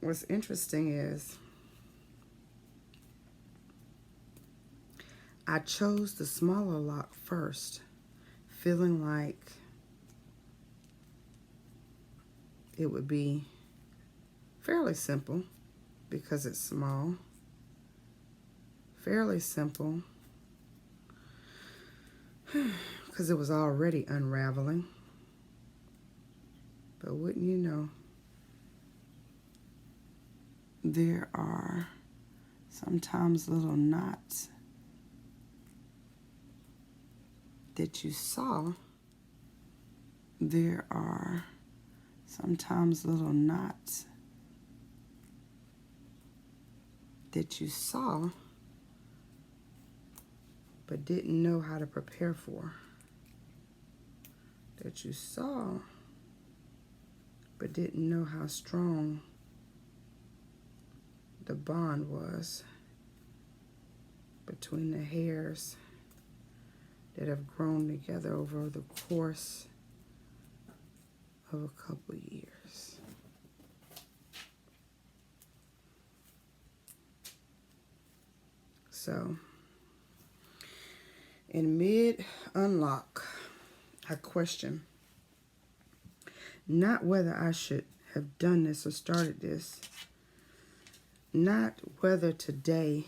what's interesting is I chose the smaller lock first, feeling like it would be fairly simple because it's small. Fairly simple because it was already unraveling. But wouldn't you know, there are sometimes little knots that you saw. There are sometimes little knots that you saw but didn't know how to prepare for. That you saw but didn't know how strong the bond was between the hairs that have grown together over the course of a couple years. So, in mid-unlock, I question not whether I should have done this or started this, not whether today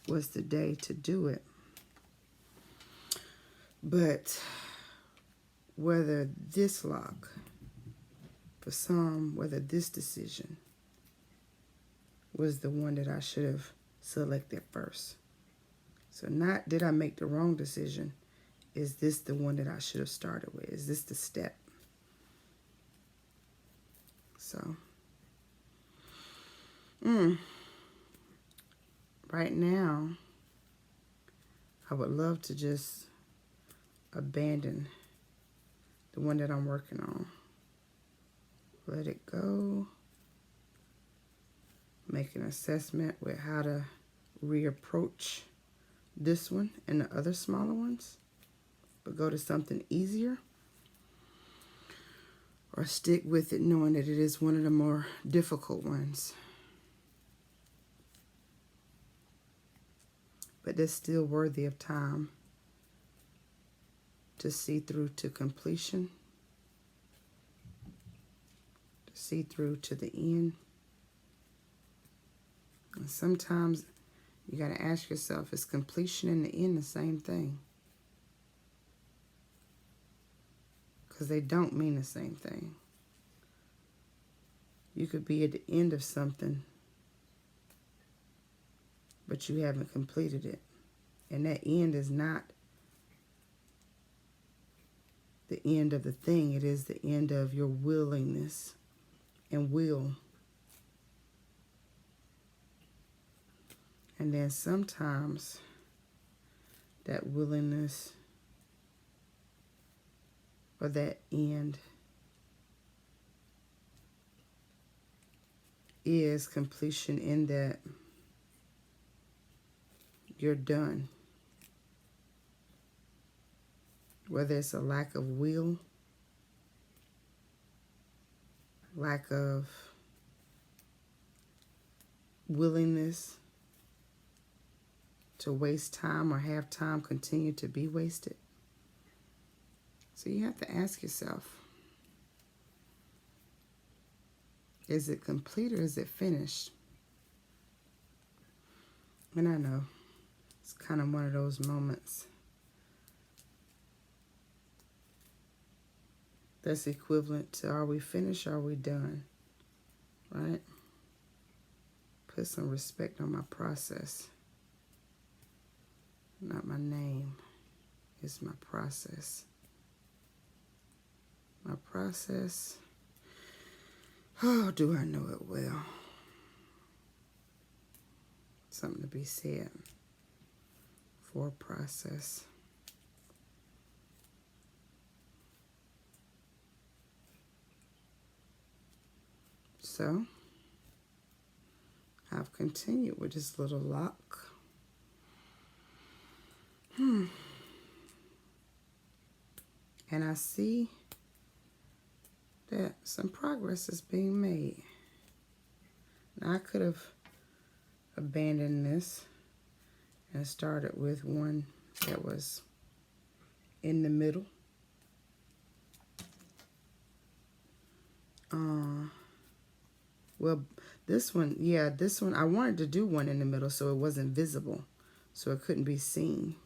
was the day to do it, but whether this lock, for some, whether this decision was the one that I should have selected first. So not did I make the wrong decision, is this the one that I should have started with? Is this the step? So, right now, I would love to just abandon the one that I'm working on. Let it go. Make an assessment with how to reapproach this one and the other smaller ones, but go to something easier, or stick with it knowing that it is one of the more difficult ones. But that's still worthy of time to see through to completion, to see through to the end. And sometimes you got to ask yourself, is completion and the end the same thing? Because they don't mean the same thing. You could be at the end of something, but you haven't completed it. And that end is not the end of the thing. It is the end of your willingness and will. And then sometimes that willingness or that end is completion, in that you're done. Whether it's a lack of will, lack of willingness to waste time or have time continue to be wasted. So you have to ask yourself, is it complete or is it finished? And I know it's kind of one of those moments that's equivalent to, are we finished or are we done? Right? Put some respect on my process. Not my name. It's my process. My process. Oh, do I know it well? Something to be said for process. So, I've continued with this little lock. And I see that some progress is being made. Now I could have abandoned this and started with one that was in the middle. Well, this one, yeah, this one, I wanted to do one in the middle so it wasn't visible, so it couldn't be seen.